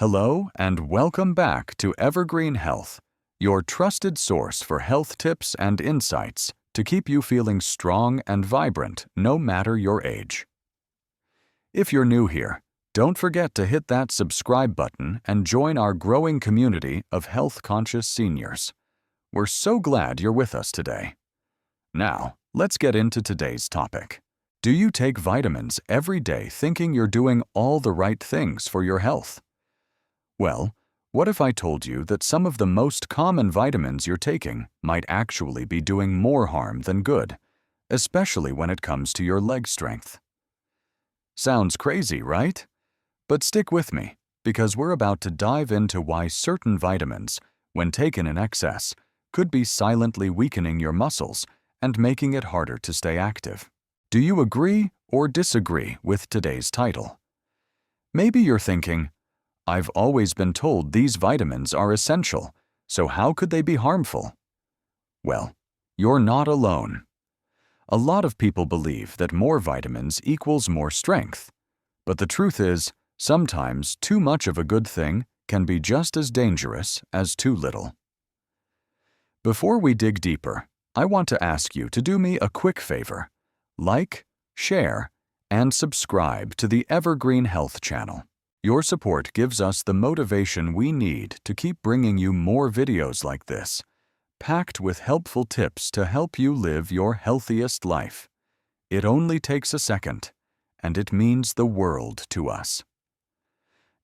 Hello and welcome back to Evergreen Health, your trusted source for health tips and insights to keep you feeling strong and vibrant no matter your age. If you're new here, don't forget to hit that subscribe button and join our growing community of health-conscious seniors. We're so glad you're with us today. Now, let's get into today's topic. Do you take vitamins every day thinking you're doing all the right things for your health? Well, what if I told you that some of the most common vitamins you're taking might actually be doing more harm than good, especially when it comes to your leg strength? Sounds crazy, right? But stick with me, because we're about to dive into why certain vitamins, when taken in excess, could be silently weakening your muscles and making it harder to stay active. Do you agree or disagree with today's title? Maybe you're thinking, I've always been told these vitamins are essential, so how could they be harmful? Well, you're not alone. A lot of people believe that more vitamins equals more strength, but the truth is, sometimes too much of a good thing can be just as dangerous as too little. Before we dig deeper, I want to ask you to do me a quick favor. Like, share, and subscribe to the Evergreen Health channel. Your support gives us the motivation we need to keep bringing you more videos like this, packed with helpful tips to help you live your healthiest life. It only takes a second, and it means the world to us.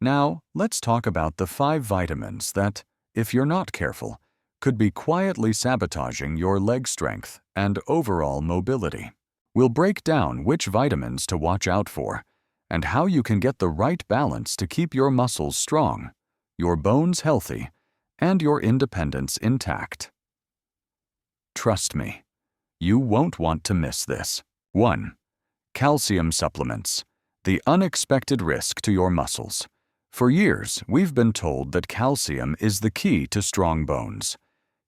Now, let's talk about the 5 vitamins that, if you're not careful, could be quietly sabotaging your leg strength and overall mobility. We'll break down which vitamins to watch out for, and how you can get the right balance to keep your muscles strong, your bones healthy, and your independence intact. Trust me, you won't want to miss this. 1. Calcium supplements, the unexpected risk to your muscles. For years, we've been told that calcium is the key to strong bones.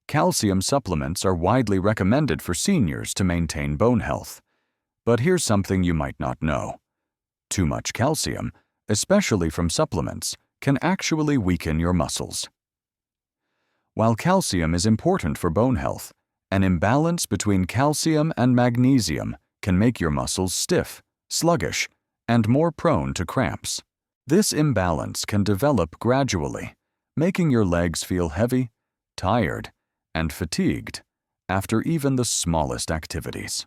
Calcium supplements are widely recommended for seniors to maintain bone health. But here's something you might not know. Too much calcium, especially from supplements, can actually weaken your muscles. While calcium is important for bone health, an imbalance between calcium and magnesium can make your muscles stiff, sluggish, and more prone to cramps. This imbalance can develop gradually, making your legs feel heavy, tired, and fatigued after even the smallest activities.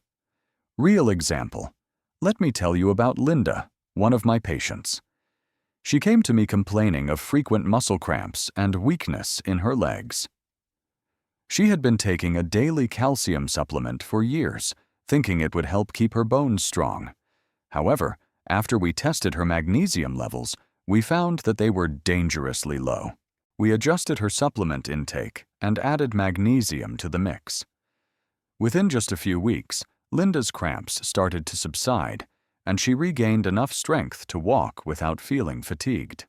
Real example. Let me tell you about Linda, one of my patients. She came to me complaining of frequent muscle cramps and weakness in her legs. She had been taking a daily calcium supplement for years, thinking it would help keep her bones strong. However, after we tested her magnesium levels, we found that they were dangerously low. We adjusted her supplement intake and added magnesium to the mix. Within just a few weeks, Linda's cramps started to subside, and she regained enough strength to walk without feeling fatigued.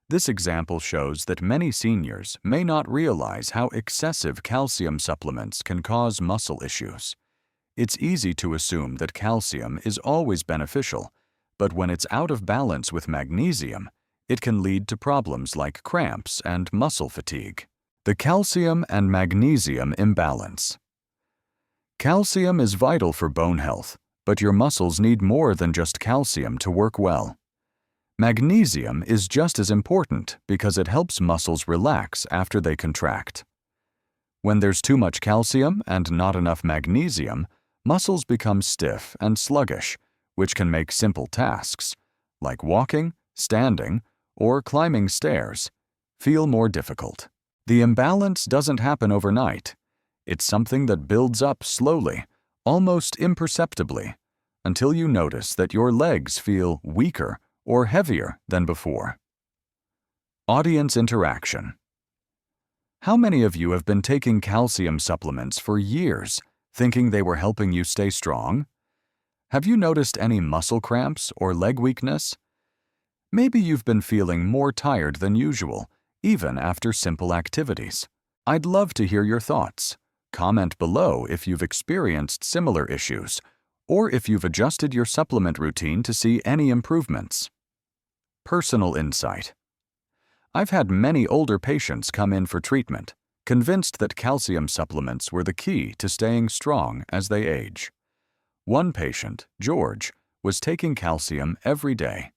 This example shows that many seniors may not realize how excessive calcium supplements can cause muscle issues. It's easy to assume that calcium is always beneficial, but when it's out of balance with magnesium, it can lead to problems like cramps and muscle fatigue. The calcium and magnesium imbalance. Calcium is vital for bone health, but your muscles need more than just calcium to work well. Magnesium is just as important because it helps muscles relax after they contract. When there's too much calcium and not enough magnesium, muscles become stiff and sluggish, which can make simple tasks, like walking, standing, or climbing stairs, feel more difficult. The imbalance doesn't happen overnight. It's something that builds up slowly, almost imperceptibly, until you notice that your legs feel weaker or heavier than before. Audience interaction. How many of you have been taking calcium supplements for years, thinking they were helping you stay strong? Have you noticed any muscle cramps or leg weakness? Maybe you've been feeling more tired than usual, even after simple activities. I'd love to hear your thoughts. Comment below if you've experienced similar issues, or if you've adjusted your supplement routine to see any improvements. Personal insight. I've had many older patients come in for treatment, convinced that calcium supplements were the key to staying strong as they age. One patient, George, was taking calcium every day.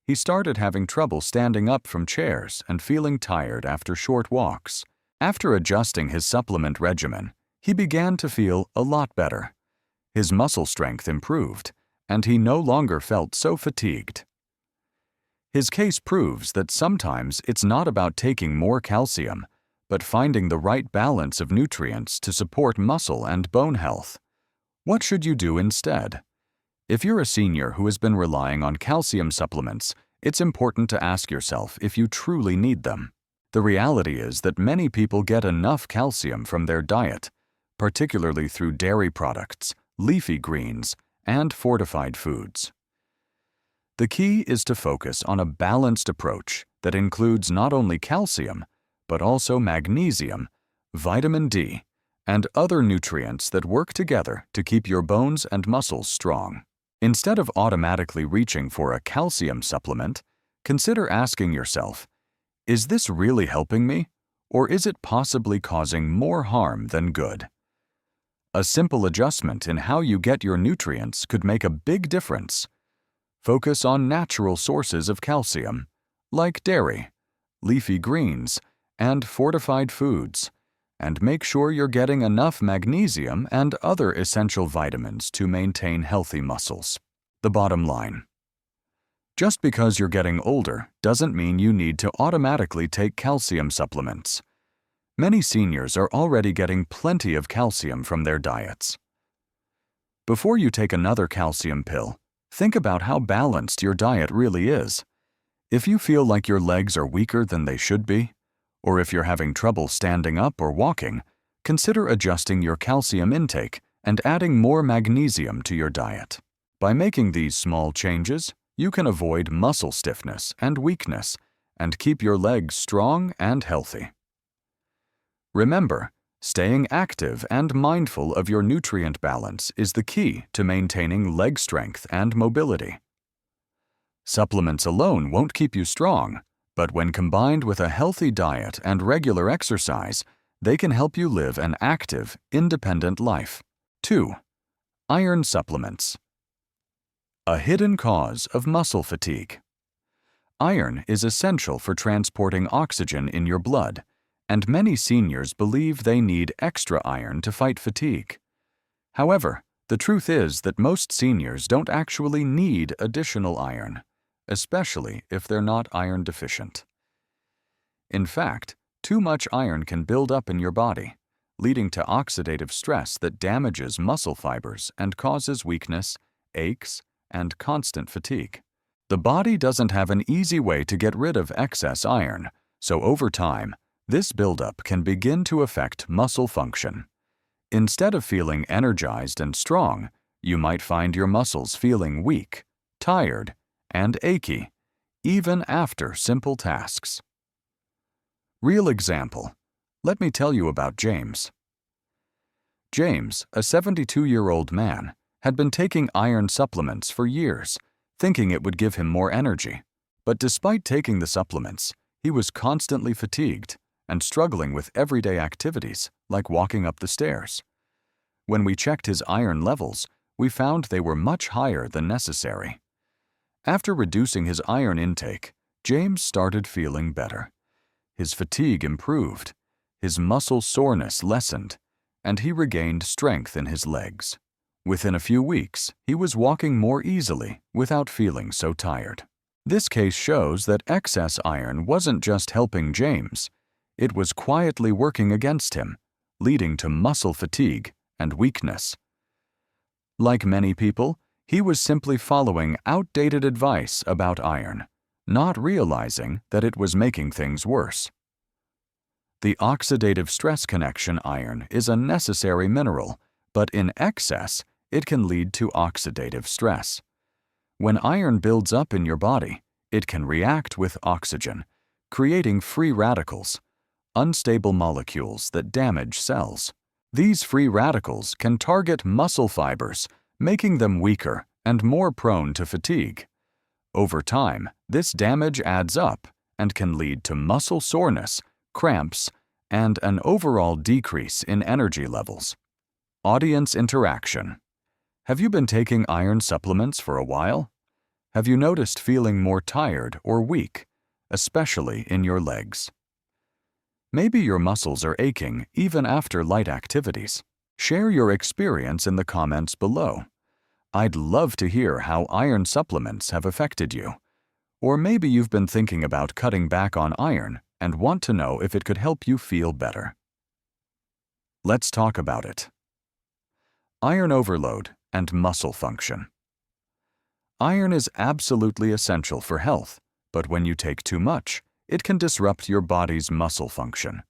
He started having trouble standing up from chairs and feeling tired after short walks. After adjusting his supplement regimen, he began to feel a lot better. His muscle strength improved, and he no longer felt so fatigued. His case proves that sometimes it's not about taking more calcium, but finding the right balance of nutrients to support muscle and bone health. What should you do instead? If you're a senior who has been relying on calcium supplements, it's important to ask yourself if you truly need them. The reality is that many people get enough calcium from their diet, particularly through dairy products, leafy greens, and fortified foods. The key is to focus on a balanced approach that includes not only calcium, but also magnesium, vitamin D, and other nutrients that work together to keep your bones and muscles strong. Instead of automatically reaching for a calcium supplement, consider asking yourself, is this really helping me, or is it possibly causing more harm than good? A simple adjustment in how you get your nutrients could make a big difference. Focus on natural sources of calcium, like dairy, leafy greens, and fortified foods, and make sure you're getting enough magnesium and other essential vitamins to maintain healthy muscles. The bottom line: just because you're getting older doesn't mean you need to automatically take calcium supplements. Many seniors are already getting plenty of calcium from their diets. Before you take another calcium pill, think about how balanced your diet really is. If you feel like your legs are weaker than they should be, or if you're having trouble standing up or walking, consider adjusting your calcium intake and adding more magnesium to your diet. By making these small changes, you can avoid muscle stiffness and weakness and keep your legs strong and healthy. Remember, staying active and mindful of your nutrient balance is the key to maintaining leg strength and mobility. Supplements alone won't keep you strong, but when combined with a healthy diet and regular exercise, they can help you live an active, independent life. 2. Iron supplements. A hidden cause of muscle fatigue. Iron is essential for transporting oxygen in your blood, and many seniors believe they need extra iron to fight fatigue. However, the truth is that most seniors don't actually need additional iron, especially if they're not iron deficient. In fact, too much iron can build up in your body, leading to oxidative stress that damages muscle fibers and causes weakness, aches, and constant fatigue. The body doesn't have an easy way to get rid of excess iron, so over time, this buildup can begin to affect muscle function. Instead of feeling energized and strong, you might find your muscles feeling weak, tired, and achy, even after simple tasks. Real example. Let me tell you about James. James, a 72-year-old man, had been taking iron supplements for years, thinking it would give him more energy. But despite taking the supplements, he was constantly fatigued and struggling with everyday activities like walking up the stairs. When we checked his iron levels, we found they were much higher than necessary. After reducing his iron intake, James started feeling better. His fatigue improved, his muscle soreness lessened, and he regained strength in his legs. Within a few weeks, he was walking more easily without feeling so tired. This case shows that excess iron wasn't just helping James, it was quietly working against him, leading to muscle fatigue and weakness. Like many people, he was simply following outdated advice about iron, not realizing that it was making things worse. The oxidative stress connection iron is a necessary mineral, but in excess, it can lead to oxidative stress. When iron builds up in your body, it can react with oxygen, creating free radicals, unstable molecules that damage cells. These free radicals can target muscle fibers, making them weaker and more prone to fatigue. Over time, this damage adds up and can lead to muscle soreness, cramps, and an overall decrease in energy levels. Audience interaction. Have you been taking iron supplements for a while? Have you noticed feeling more tired or weak, especially in your legs? Maybe your muscles are aching even after light activities. Share your experience in the comments below. I'd love to hear how iron supplements have affected you. Or maybe you've been thinking about cutting back on iron and want to know if it could help you feel better. Let's talk about it. Iron overload and muscle function. Iron is absolutely essential for health, but when you take too much, it can disrupt your body's muscle function.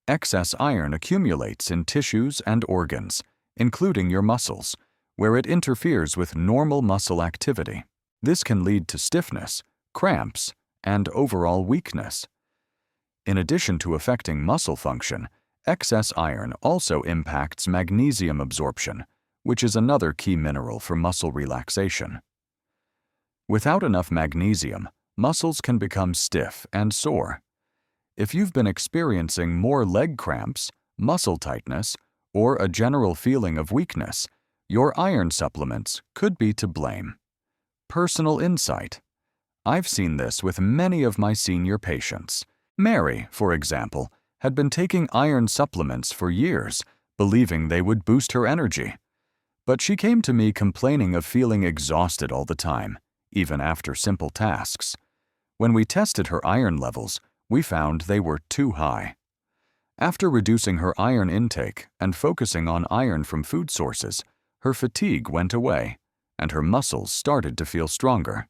Excess iron accumulates in tissues and organs, including your muscles, where it interferes with normal muscle activity. This can lead to stiffness, cramps, and overall weakness. In addition to affecting muscle function, excess iron also impacts magnesium absorption, which is another key mineral for muscle relaxation. Without enough magnesium, muscles can become stiff and sore. If you've been experiencing more leg cramps, muscle tightness, or a general feeling of weakness, your iron supplements could be to blame. Personal insight. I've seen this with many of my senior patients. Mary, for example, had been taking iron supplements for years, believing they would boost her energy. But she came to me complaining of feeling exhausted all the time, even after simple tasks. When we tested her iron levels, we found they were too high. After reducing her iron intake and focusing on iron from food sources, her fatigue went away, and her muscles started to feel stronger.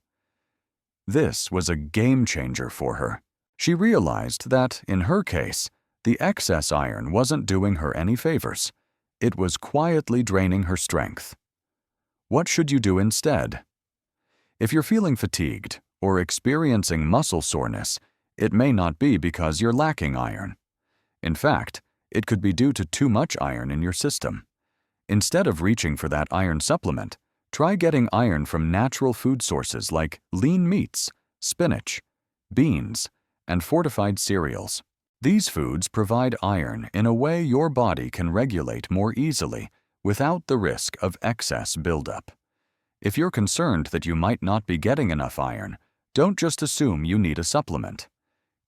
This was a game changer for her. She realized that, in her case, the excess iron wasn't doing her any favors. It was quietly draining her strength. What should you do instead? If you're feeling fatigued or experiencing muscle soreness, it may not be because you're lacking iron. In fact, it could be due to too much iron in your system. Instead of reaching for that iron supplement, try getting iron from natural food sources like lean meats, spinach, beans, and fortified cereals. These foods provide iron in a way your body can regulate more easily without the risk of excess buildup. If you're concerned that you might not be getting enough iron, don't just assume you need a supplement.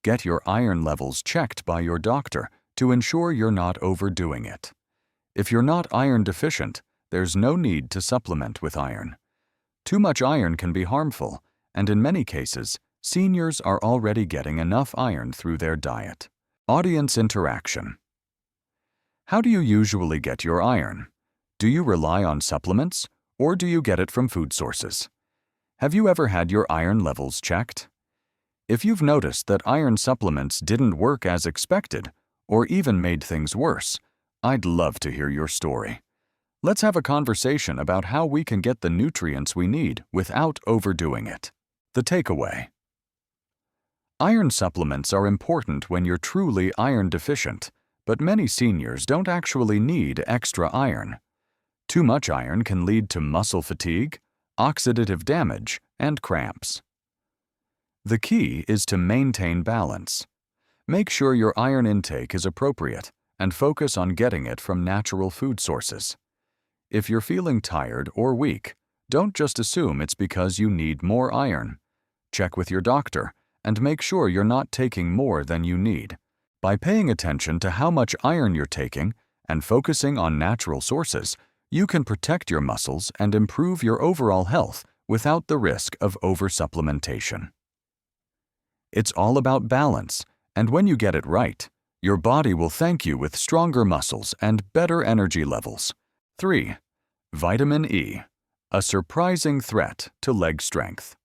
Get your iron levels checked by your doctor to ensure you're not overdoing it. If you're not iron deficient, there's no need to supplement with iron. Too much iron can be harmful, and in many cases, seniors are already getting enough iron through their diet. Audience interaction. How do you usually get your iron? Do you rely on supplements, or do you get it from food sources? Have you ever had your iron levels checked? If you've noticed that iron supplements didn't work as expected, or even made things worse, I'd love to hear your story. Let's have a conversation about how we can get the nutrients we need without overdoing it. The takeaway. Iron supplements are important when you're truly iron deficient, but many seniors don't actually need extra iron. Too much iron can lead to muscle fatigue, oxidative damage, and cramps. The key is to maintain balance. Make sure your iron intake is appropriate and focus on getting it from natural food sources. If you're feeling tired or weak, don't just assume it's because you need more iron. Check with your doctor and make sure you're not taking more than you need. By paying attention to how much iron you're taking and focusing on natural sources, you can protect your muscles and improve your overall health without the risk of oversupplementation. It's all about balance, and when you get it right, your body will thank you with stronger muscles and better energy levels. 3. Vitamin E, a surprising threat to leg strength.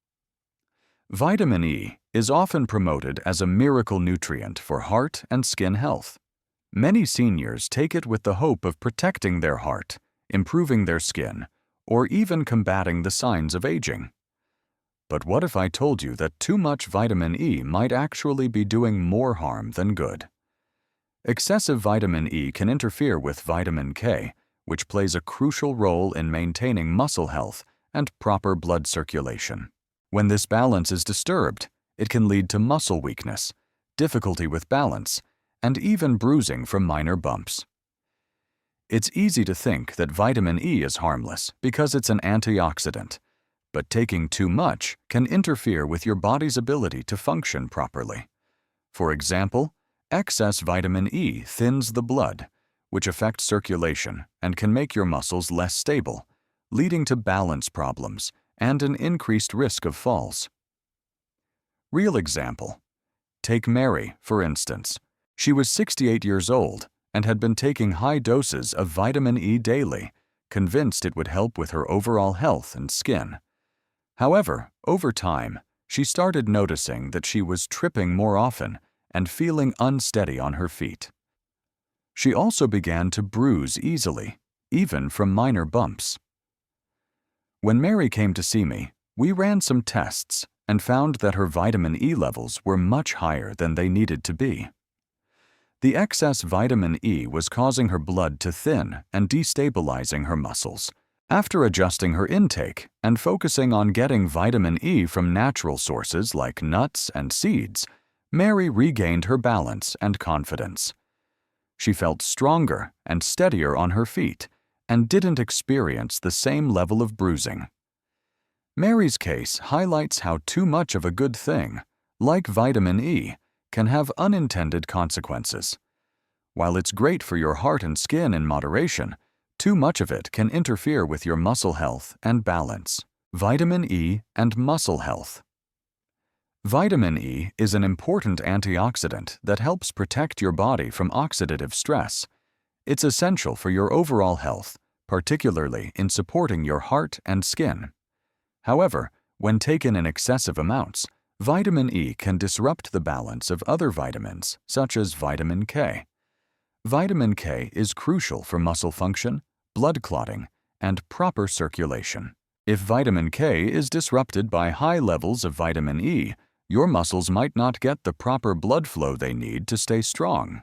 Vitamin E is often promoted as a miracle nutrient for heart and skin health. Many seniors take it with the hope of protecting their heart, improving their skin, or even combating the signs of aging. But what if I told you that too much vitamin E might actually be doing more harm than good? Excessive vitamin E can interfere with vitamin K, which plays a crucial role in maintaining muscle health and proper blood circulation. When this balance is disturbed, it can lead to muscle weakness, difficulty with balance, and even bruising from minor bumps. It's easy to think that vitamin E is harmless because it's an antioxidant, but taking too much can interfere with your body's ability to function properly. For example, excess vitamin E thins the blood, which affects circulation and can make your muscles less stable, leading to balance problems and an increased risk of falls. Real example. Take Mary, for instance. She was 68 years old and had been taking high doses of vitamin E daily, convinced it would help with her overall health and skin. However, over time, she started noticing that she was tripping more often and feeling unsteady on her feet. She also began to bruise easily, even from minor bumps. When Mary came to see me, we ran some tests and found that her vitamin E levels were much higher than they needed to be. The excess vitamin E was causing her blood to thin and destabilizing her muscles. After adjusting her intake and focusing on getting vitamin E from natural sources like nuts and seeds, Mary regained her balance and confidence. She felt stronger and steadier on her feet and didn't experience the same level of bruising. Mary's case highlights how too much of a good thing, like vitamin E, can have unintended consequences. While it's great for your heart and skin in moderation, too much of it can interfere with your muscle health and balance. Vitamin E and muscle health. Vitamin E is an important antioxidant that helps protect your body from oxidative stress. It's essential for your overall health, particularly in supporting your heart and skin. However, when taken in excessive amounts, vitamin E can disrupt the balance of other vitamins, such as vitamin K. Vitamin K is crucial for muscle function, blood clotting, and proper circulation. If vitamin K is disrupted by high levels of vitamin E, your muscles might not get the proper blood flow they need to stay strong.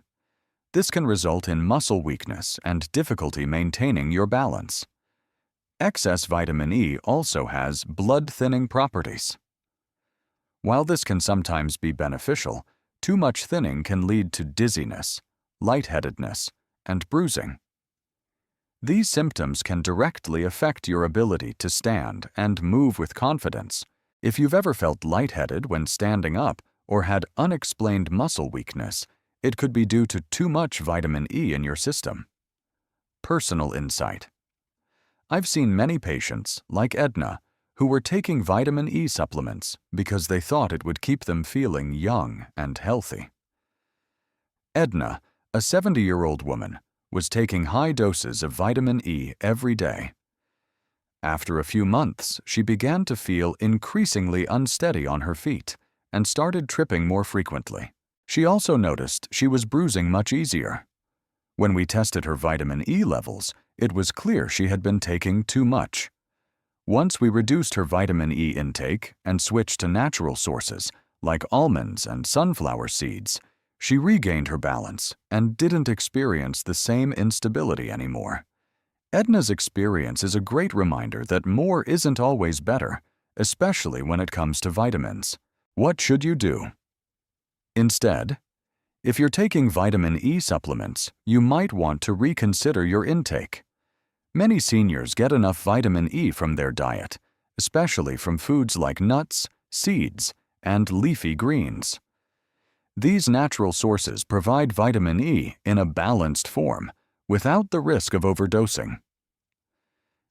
This can result in muscle weakness and difficulty maintaining your balance. Excess vitamin E also has blood-thinning properties. While this can sometimes be beneficial, too much thinning can lead to dizziness, lightheadedness, and bruising. These symptoms can directly affect your ability to stand and move with confidence. If you've ever felt lightheaded when standing up or had unexplained muscle weakness, it could be due to too much vitamin E in your system. Personal insight. I've seen many patients, like Edna, who were taking vitamin E supplements because they thought it would keep them feeling young and healthy. Edna, a 70-year-old woman, was taking high doses of vitamin E every day. After a few months, she began to feel increasingly unsteady on her feet and started tripping more frequently. She also noticed she was bruising much easier. When we tested her vitamin E levels, it was clear she had been taking too much. Once we reduced her vitamin E intake and switched to natural sources, like almonds and sunflower seeds, she regained her balance and didn't experience the same instability anymore. Edna's experience is a great reminder that more isn't always better, especially when it comes to vitamins. What should you do? Instead, if you're taking vitamin E supplements, you might want to reconsider your intake. Many seniors get enough vitamin E from their diet, especially from foods like nuts, seeds, and leafy greens. These natural sources provide vitamin E in a balanced form, without the risk of overdosing.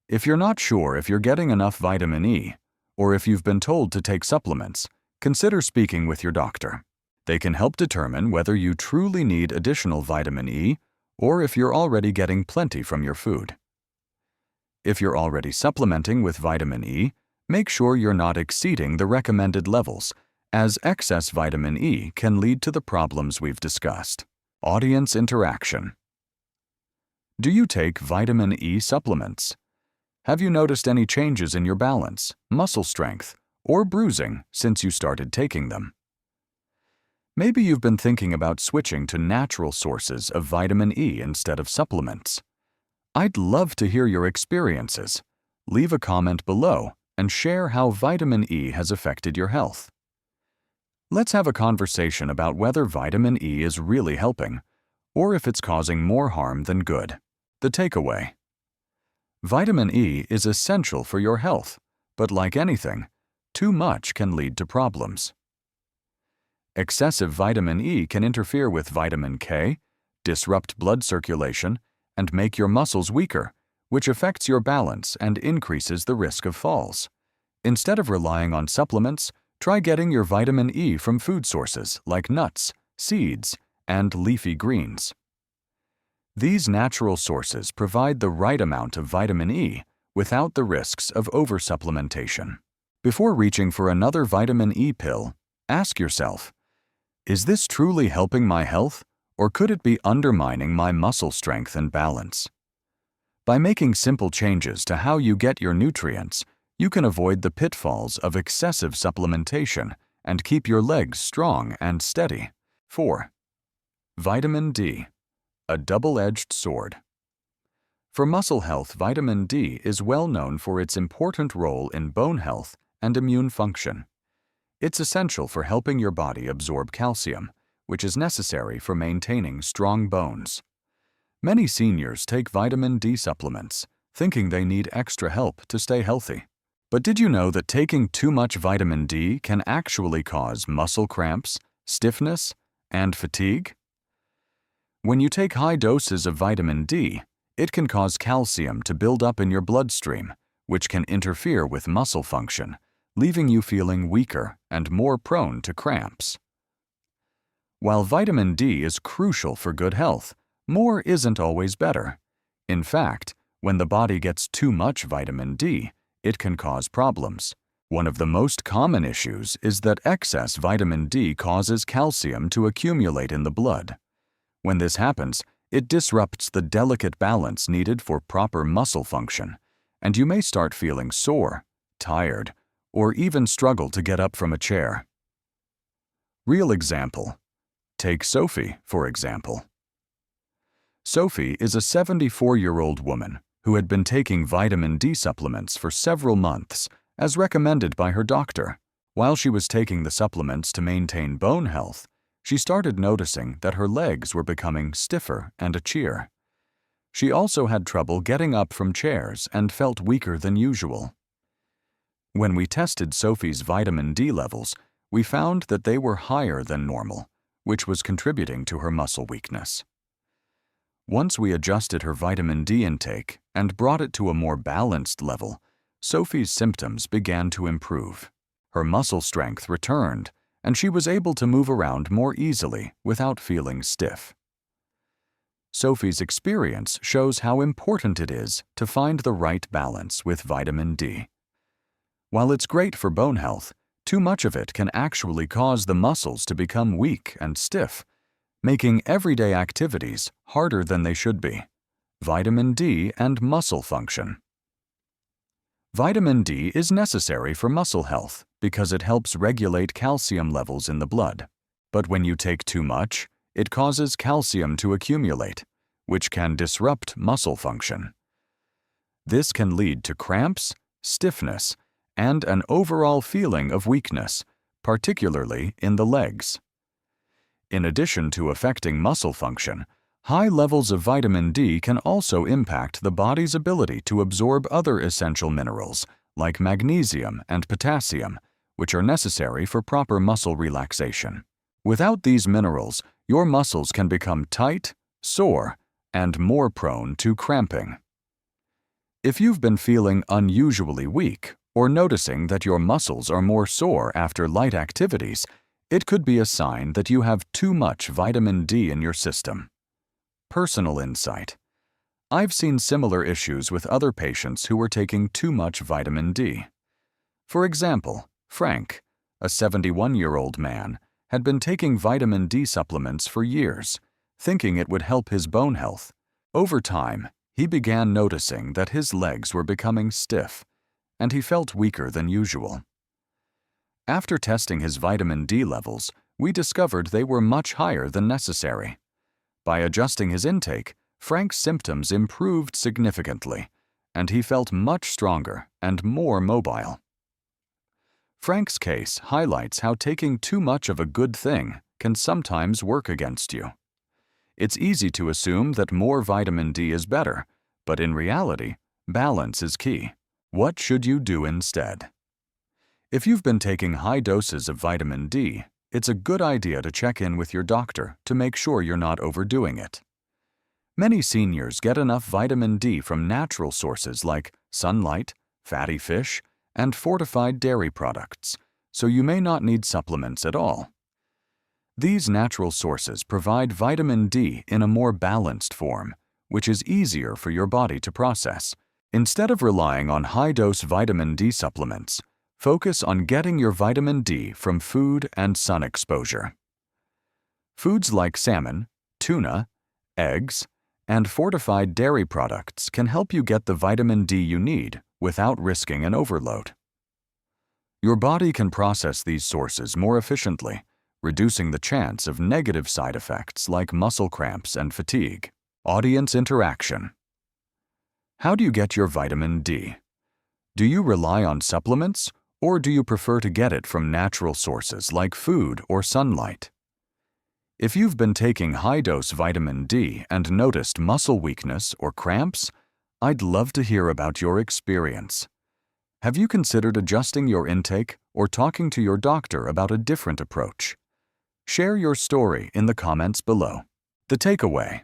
If you're not sure if you're getting enough vitamin E, or if you've been told to take supplements, consider speaking with your doctor. They can help determine whether you truly need additional vitamin E or if you're already getting plenty from your food. If you're already supplementing with vitamin E, make sure you're not exceeding the recommended levels, as excess vitamin E can lead to the problems we've discussed. Audience interaction. Do you take vitamin E supplements? Have you noticed any changes in your balance, muscle strength, or bruising since you started taking them? Maybe you've been thinking about switching to natural sources of vitamin E instead of supplements. I'd love to hear your experiences. Leave a comment below and share how vitamin E has affected your health. Let's have a conversation about whether vitamin E is really helping, or if it's causing more harm than good. The takeaway: vitamin E is essential for your health, but like anything, too much can lead to problems. Excessive vitamin E can interfere with vitamin K, disrupt blood circulation, and make your muscles weaker, which affects your balance and increases the risk of falls. Instead of relying on supplements, try getting your vitamin E from food sources like nuts, seeds, and leafy greens. These natural sources provide the right amount of vitamin E without the risks of oversupplementation. Before reaching for another vitamin E pill, ask yourself, is this truly helping my health, or could it be undermining my muscle strength and balance? By making simple changes to how you get your nutrients, you can avoid the pitfalls of excessive supplementation and keep your legs strong and steady. 4. Vitamin D, a double-edged sword. For muscle health, vitamin D is well known for its important role in bone health and immune function. It's essential for helping your body absorb calcium, which is necessary for maintaining strong bones. Many seniors take vitamin D supplements, thinking they need extra help to stay healthy. But did you know that taking too much vitamin D can actually cause muscle cramps, stiffness, and fatigue? When you take high doses of vitamin D, it can cause calcium to build up in your bloodstream, which can interfere with muscle function, leaving you feeling weaker and more prone to cramps. While vitamin D is crucial for good health, more isn't always better. In fact, when the body gets too much vitamin D, it can cause problems. One of the most common issues is that excess vitamin D causes calcium to accumulate in the blood. When this happens, it disrupts the delicate balance needed for proper muscle function, and you may start feeling sore, tired, or even struggle to get up from a chair. Real example. Take Sophie, for example. Sophie is a 74-year-old woman who had been taking vitamin D supplements for several months, as recommended by her doctor. While she was taking the supplements to maintain bone health, she started noticing that her legs were becoming stiffer and itchier. She also had trouble getting up from chairs and felt weaker than usual. When we tested Sophie's vitamin D levels, we found that they were higher than normal, which was contributing to her muscle weakness. Once we adjusted her vitamin D intake and brought it to a more balanced level, Sophie's symptoms began to improve. Her muscle strength returned, and she was able to move around more easily without feeling stiff. Sophie's experience shows how important it is to find the right balance with vitamin D. While it's great for bone health, too much of it can actually cause the muscles to become weak and stiff, making everyday activities harder than they should be. Vitamin D and muscle function. Vitamin D is necessary for muscle health because it helps regulate calcium levels in the blood. But when you take too much, it causes calcium to accumulate, which can disrupt muscle function. This can lead to cramps, stiffness, and an overall feeling of weakness, particularly in the legs. In addition to affecting muscle function, high levels of vitamin D can also impact the body's ability to absorb other essential minerals like magnesium and potassium, which are necessary for proper muscle relaxation. Without these minerals, your muscles can become tight, sore, and more prone to cramping. If you've been feeling unusually weak or noticing that your muscles are more sore after light activities, it could be a sign that you have too much vitamin D in your system. Personal insight. I've seen similar issues with other patients who were taking too much vitamin D. For example, Frank, a 71-year-old man, had been taking vitamin D supplements for years, thinking it would help his bone health. Over time, he began noticing that his legs were becoming stiff, and he felt weaker than usual. After testing his vitamin D levels, we discovered they were much higher than necessary. By adjusting his intake, Frank's symptoms improved significantly, and he felt much stronger and more mobile. Frank's case highlights how taking too much of a good thing can sometimes work against you. It's easy to assume that more vitamin D is better, but in reality, balance is key. What should you do instead? If you've been taking high doses of vitamin D, it's a good idea to check in with your doctor to make sure you're not overdoing it. Many seniors get enough vitamin D from natural sources like sunlight, fatty fish, and fortified dairy products, so you may not need supplements at all. These natural sources provide vitamin D in a more balanced form, which is easier for your body to process. Instead of relying on high-dose vitamin D supplements, focus on getting your vitamin D from food and sun exposure. Foods like salmon, tuna, eggs, and fortified dairy products can help you get the vitamin D you need without risking an overload. Your body can process these sources more efficiently, reducing the chance of negative side effects like muscle cramps and fatigue. Audience interaction. How do you get your vitamin D? Do you rely on supplements, or do you prefer to get it from natural sources like food or sunlight? If you've been taking high-dose vitamin D and noticed muscle weakness or cramps, I'd love to hear about your experience. Have you considered adjusting your intake or talking to your doctor about a different approach? Share your story in the comments below. The takeaway.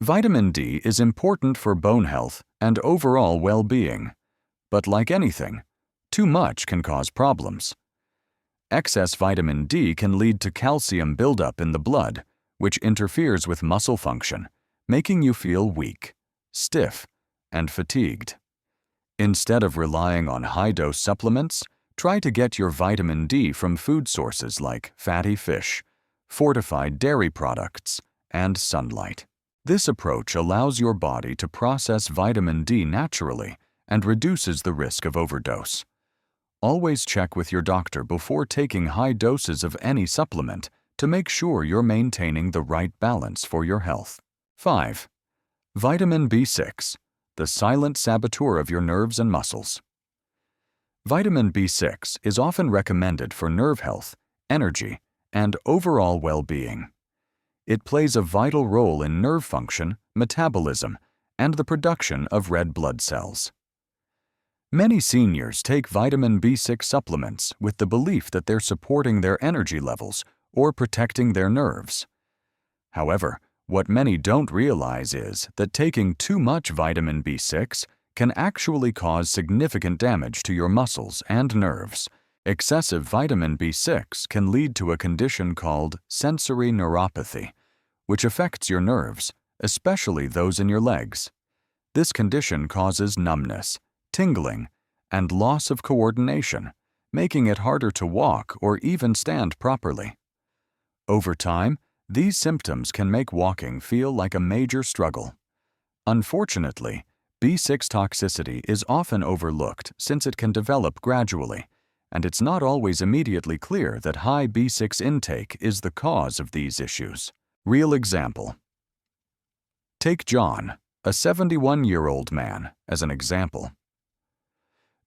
Vitamin D is important for bone health and overall well-being, but like anything, too much can cause problems. Excess vitamin D can lead to calcium buildup in the blood, which interferes with muscle function, making you feel weak, stiff, and fatigued. Instead of relying on high-dose supplements, try to get your vitamin D from food sources like fatty fish, fortified dairy products, and sunlight. This approach allows your body to process vitamin D naturally and reduces the risk of overdose. Always check with your doctor before taking high doses of any supplement to make sure you're maintaining the right balance for your health. 5. Vitamin B6, the silent saboteur of your nerves and muscles. Vitamin B6 is often recommended for nerve health, energy, and overall well-being. It plays a vital role in nerve function, metabolism, and the production of red blood cells. Many seniors take vitamin B6 supplements with the belief that they're supporting their energy levels or protecting their nerves. However, what many don't realize is that taking too much vitamin B6 can actually cause significant damage to your muscles and nerves. Excessive vitamin B6 can lead to a condition called sensory neuropathy, which affects your nerves, especially those in your legs. This condition causes numbness, tingling, and loss of coordination, making it harder to walk or even stand properly. Over time, these symptoms can make walking feel like a major struggle. Unfortunately, B6 toxicity is often overlooked since it can develop gradually, and it's not always immediately clear that high B6 intake is the cause of these issues. Real example. Take John, a 71-year-old man, as an example.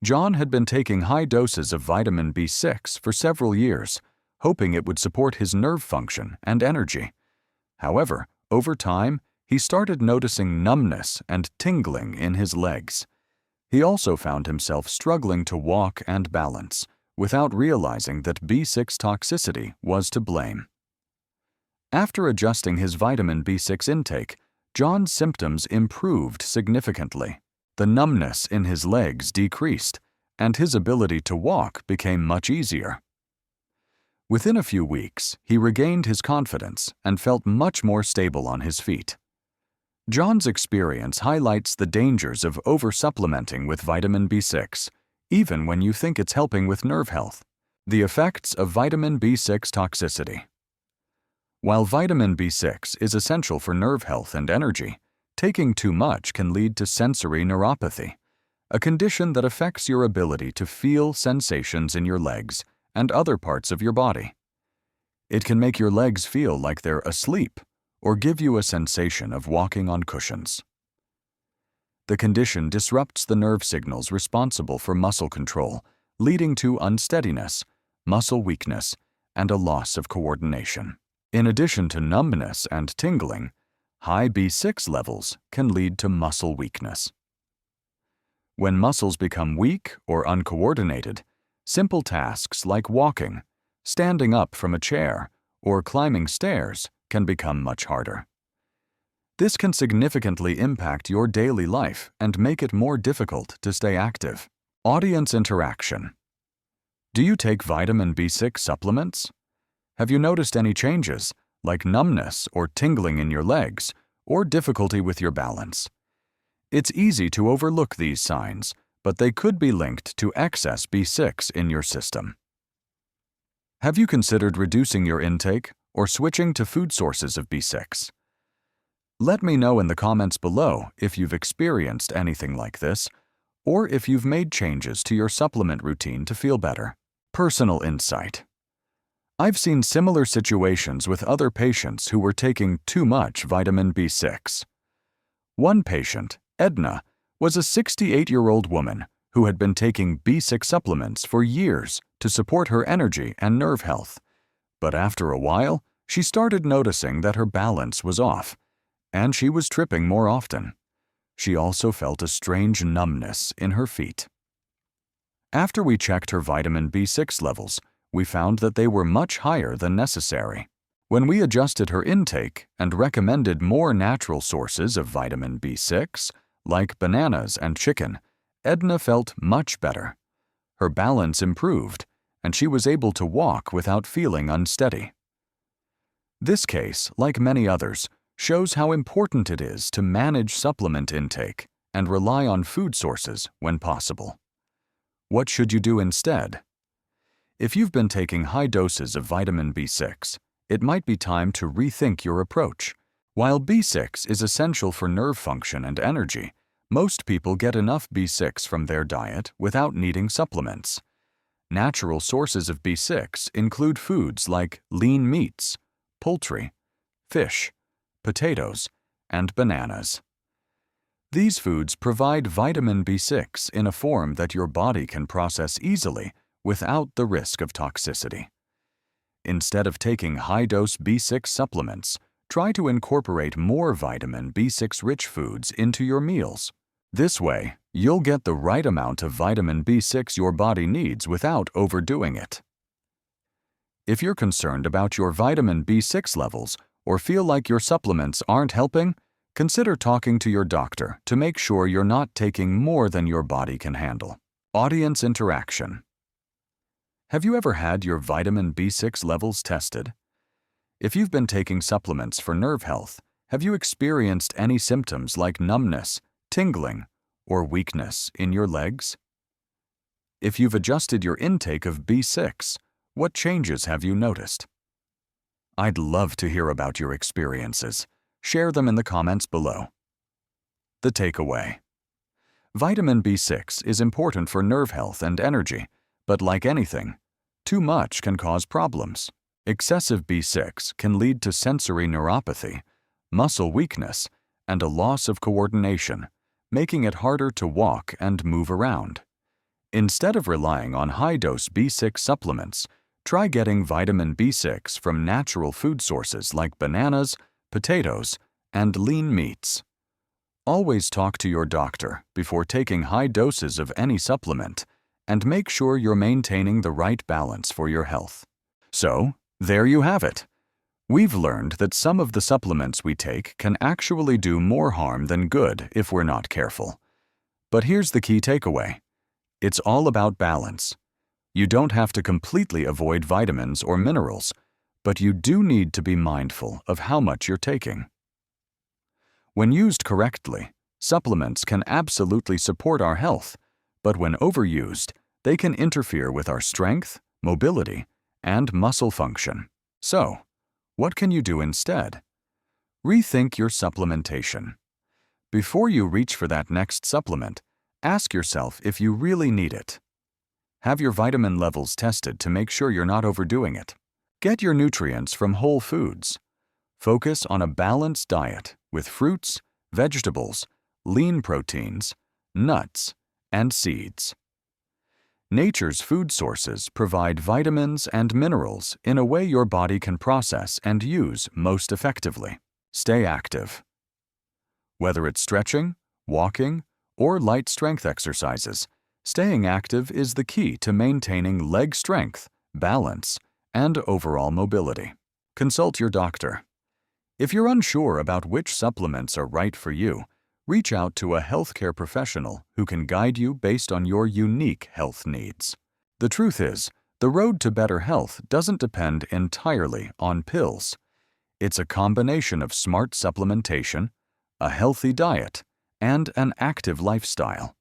John had been taking high doses of vitamin B6 for several years, hoping it would support his nerve function and energy. However, over time, he started noticing numbness and tingling in his legs. He also found himself struggling to walk and balance, without realizing that B6 toxicity was to blame. After adjusting his vitamin B6 intake, John's symptoms improved significantly. The numbness in his legs decreased, and his ability to walk became much easier. Within a few weeks, he regained his confidence and felt much more stable on his feet. John's experience highlights the dangers of over-supplementing with vitamin B6, even when you think it's helping with nerve health. The effects of vitamin B6 toxicity. While vitamin B6 is essential for nerve health and energy, taking too much can lead to sensory neuropathy, a condition that affects your ability to feel sensations in your legs and other parts of your body. It can make your legs feel like they're asleep or give you a sensation of walking on cushions. The condition disrupts the nerve signals responsible for muscle control, leading to unsteadiness, muscle weakness, and a loss of coordination. In addition to numbness and tingling, high B6 levels can lead to muscle weakness. When muscles become weak or uncoordinated, simple tasks like walking, standing up from a chair, or climbing stairs can become much harder. This can significantly impact your daily life and make it more difficult to stay active. Audience interaction. Do you take vitamin B6 supplements? Have you noticed any changes, like numbness or tingling in your legs, or difficulty with your balance? It's easy to overlook these signs, but they could be linked to excess B6 in your system. Have you considered reducing your intake or switching to food sources of B6? Let me know in the comments below if you've experienced anything like this, or if you've made changes to your supplement routine to feel better. Personal insight. I've seen similar situations with other patients who were taking too much vitamin B6. One patient, Edna, was a 68-year-old woman who had been taking B6 supplements for years to support her energy and nerve health. But after a while, she started noticing that her balance was off, and she was tripping more often. She also felt a strange numbness in her feet. After we checked her vitamin B6 levels, we found that they were much higher than necessary. When we adjusted her intake and recommended more natural sources of vitamin B6, like bananas and chicken, Edna felt much better. Her balance improved, and she was able to walk without feeling unsteady. This case, like many others, shows how important it is to manage supplement intake and rely on food sources when possible. What should you do instead? If you've been taking high doses of vitamin B6, it might be time to rethink your approach. While B6 is essential for nerve function and energy, most people get enough B6 from their diet without needing supplements. Natural sources of B6 include foods like lean meats, poultry, fish, potatoes, and bananas. These foods provide vitamin B6 in a form that your body can process easily without the risk of toxicity. Instead of taking high-dose B6 supplements, try to incorporate more vitamin B6-rich foods into your meals. This way, you'll get the right amount of vitamin B6 your body needs without overdoing it. If you're concerned about your vitamin B6 levels or feel like your supplements aren't helping, consider talking to your doctor to make sure you're not taking more than your body can handle. Audience interaction. Have you ever had your vitamin B6 levels tested? If you've been taking supplements for nerve health, have you experienced any symptoms like numbness, tingling, or weakness in your legs? If you've adjusted your intake of B6, what changes have you noticed? I'd love to hear about your experiences. Share them in the comments below. The takeaway. Vitamin B6 is important for nerve health and energy, but like anything, too much can cause problems. Excessive B6 can lead to sensory neuropathy, muscle weakness, and a loss of coordination, making it harder to walk and move around. Instead of relying on high-dose B6 supplements, try getting vitamin B6 from natural food sources like bananas, potatoes, and lean meats. Always talk to your doctor before taking high doses of any supplement, and make sure you're maintaining the right balance for your health. So, there you have it. We've learned that some of the supplements we take can actually do more harm than good if we're not careful. But here's the key takeaway. It's all about balance. You don't have to completely avoid vitamins or minerals, but you do need to be mindful of how much you're taking. When used correctly, supplements can absolutely support our health, but when overused, they can interfere with our strength, mobility, and muscle function. So, what can you do instead? Rethink your supplementation. Before you reach for that next supplement, ask yourself if you really need it. Have your vitamin levels tested to make sure you're not overdoing it. Get your nutrients from whole foods. Focus on a balanced diet with fruits, vegetables, lean proteins, nuts, and seeds. Nature's food sources provide vitamins and minerals in a way your body can process and use most effectively. Stay active. Whether it's stretching, walking, or light strength exercises, staying active is the key to maintaining leg strength, balance, and overall mobility. Consult your doctor. If you're unsure about which supplements are right for you, reach out to a healthcare professional who can guide you based on your unique health needs. The truth is, the road to better health doesn't depend entirely on pills. It's a combination of smart supplementation, a healthy diet, and an active lifestyle.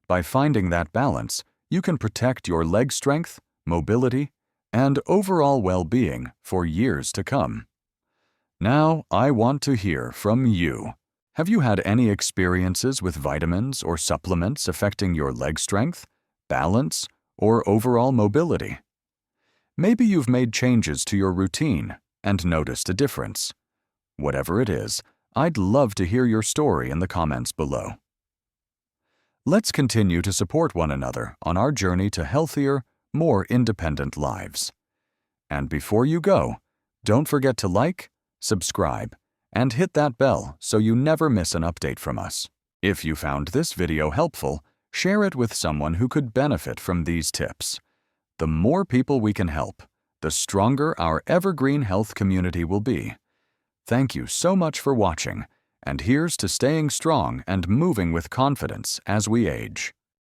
By finding that balance, you can protect your leg strength, mobility, and overall well-being for years to come. Now, I want to hear from you. Have you had any experiences with vitamins or supplements affecting your leg strength, balance, or overall mobility? Maybe you've made changes to your routine and noticed a difference. Whatever it is, I'd love to hear your story in the comments below. Let's continue to support one another on our journey to healthier, more independent lives. And before you go, don't forget to like, subscribe, and hit that bell so you never miss an update from us. If you found this video helpful, share it with someone who could benefit from these tips. The more people we can help, the stronger our Evergreen Health community will be. Thank you so much for watching, and here's to staying strong and moving with confidence as we age.